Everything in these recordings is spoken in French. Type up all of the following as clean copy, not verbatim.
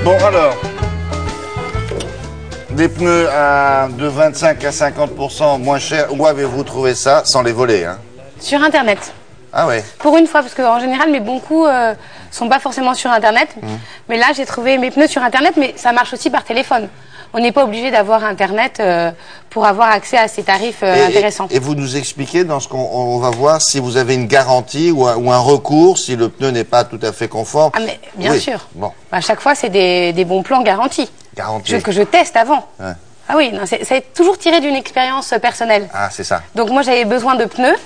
Bon alors, des pneus de 25 à 50% moins chers, où avez-vous trouvé ça sans les voler hein? Sur Internet. Ah ouais. Pour une fois, parce qu'en général, mes bons coups sont pas forcément sur Internet. Mais là, j'ai trouvé mes pneus sur Internet, mais ça marche aussi par téléphone. On n'est pas obligé d'avoir Internet pour avoir accès à ces tarifs intéressants. Et vous nous expliquez dans ce qu'on va voir si vous avez une garantie ou un recours si le pneu n'est pas tout à fait conforme. Ah mais bien oui. sûr. Bon. À chaque fois, c'est des bons plans garantis. Garantie. Que je teste avant. Ouais. Ah oui, ça est toujours tiré d'une expérience personnelle. Ah, c'est ça. Donc moi, j'avais besoin de pneus.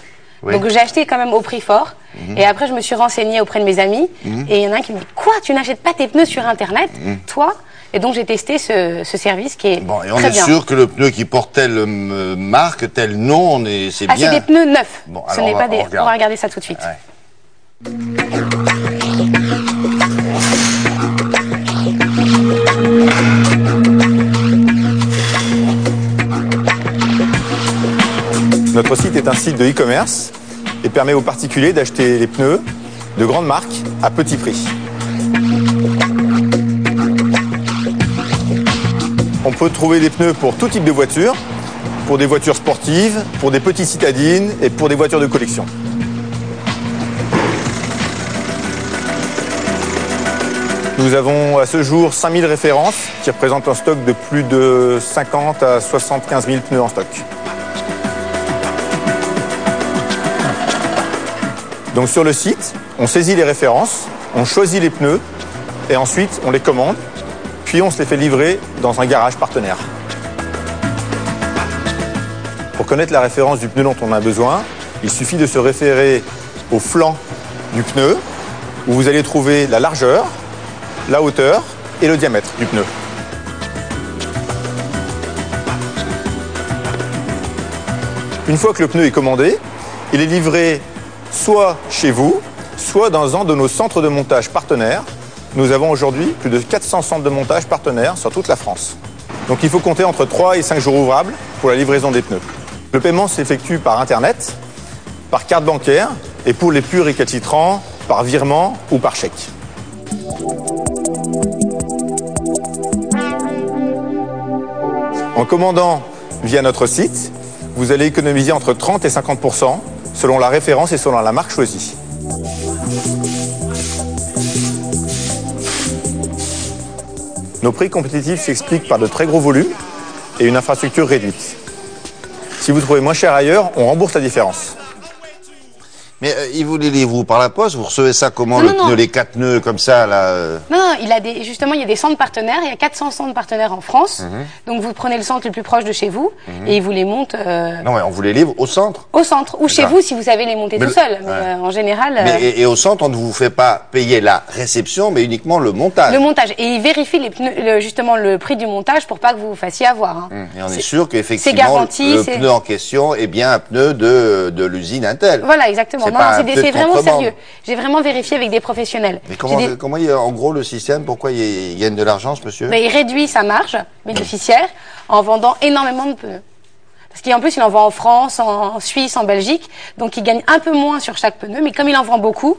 Oui. Donc j'ai acheté quand même au prix fort. Et après, je me suis renseignée auprès de mes amis. Et il y en a un qui me dit, quoi, tu n'achètes pas tes pneus sur Internet, toi? Et donc j'ai testé ce service qui est bon, et on très est bien. sûr que le pneu qui porte telle marque, tel nom, c'est bien. Ah, c'est des pneus neufs. Bon, Ce alors n'est pas des. regarde. On va regarder ça tout de suite. Ouais. Notre site est un site de e-commerce et permet aux particuliers d'acheter les pneus de grandes marques à petit prix. On peut trouver des pneus pour tout type de voitures, pour des voitures sportives, pour des petites citadines et pour des voitures de collection. Nous avons à ce jour 5000 références qui représentent un stock de plus de 50 à 75 000 pneus en stock. Donc sur le site, on saisit les références, on choisit les pneus et ensuite on les commande, puis on se les fait livrer dans un garage partenaire. Pour connaître la référence du pneu dont on a besoin, il suffit de se référer au flanc du pneu où vous allez trouver la largeur, la hauteur et le diamètre du pneu. Une fois que le pneu est commandé, il est livré soit chez vous, soit dans un de nos centres de montage partenaires. Nous avons aujourd'hui plus de 400 centres de montage partenaires sur toute la France. Donc il faut compter entre 3 et 5 jours ouvrables pour la livraison des pneus. Le paiement s'effectue par Internet, par carte bancaire et pour les plus récalcitrants, par virement ou par chèque. En commandant via notre site, vous allez économiser entre 30 et 50% selon la référence et selon la marque choisie. Nos prix compétitifs s'expliquent par de très gros volumes et une infrastructure réduite. Si vous trouvez moins cher ailleurs, on rembourse la différence. Mais il vous les livre par la poste? Vous recevez ça comment, Non, non. les 4 nœuds comme ça là Non, justement, il y a des centres partenaires. Il y a 400 centres partenaires en France. Donc vous prenez le centre le plus proche de chez vous et ils vous les montent Non, mais on vous les livre au centre. au centre ou chez vous si vous savez les monter tout seul. Mais en général, Et au centre, on ne vous fait pas payer la réception, mais uniquement le montage. le montage. Et ils vérifient les pneus, justement le prix du montage pour pas que vous vous fassiez avoir. Hein. Et on est sûr qu'effectivement, garanti, le pneu en question est bien un pneu de l'usine Intel. Voilà, exactement. C'est Non, pas un pneu de c'est vraiment contrebande. sérieux. J'ai vraiment vérifié avec des professionnels. Mais comment il y a, en gros, le système, pourquoi il gagne de l'argent, ce monsieur? Il réduit sa marge bénéficiaire en vendant énormément de pneus. Parce qu'en plus, il en vend en France, en Suisse, en Belgique. Donc, il gagne un peu moins sur chaque pneu. Mais comme il en vend beaucoup,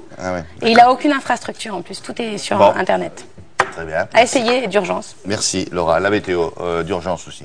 et il n'a aucune infrastructure en plus. Tout est sur Internet. Très bien. À essayer d'urgence. Merci, Laura. La météo d'urgence aussi.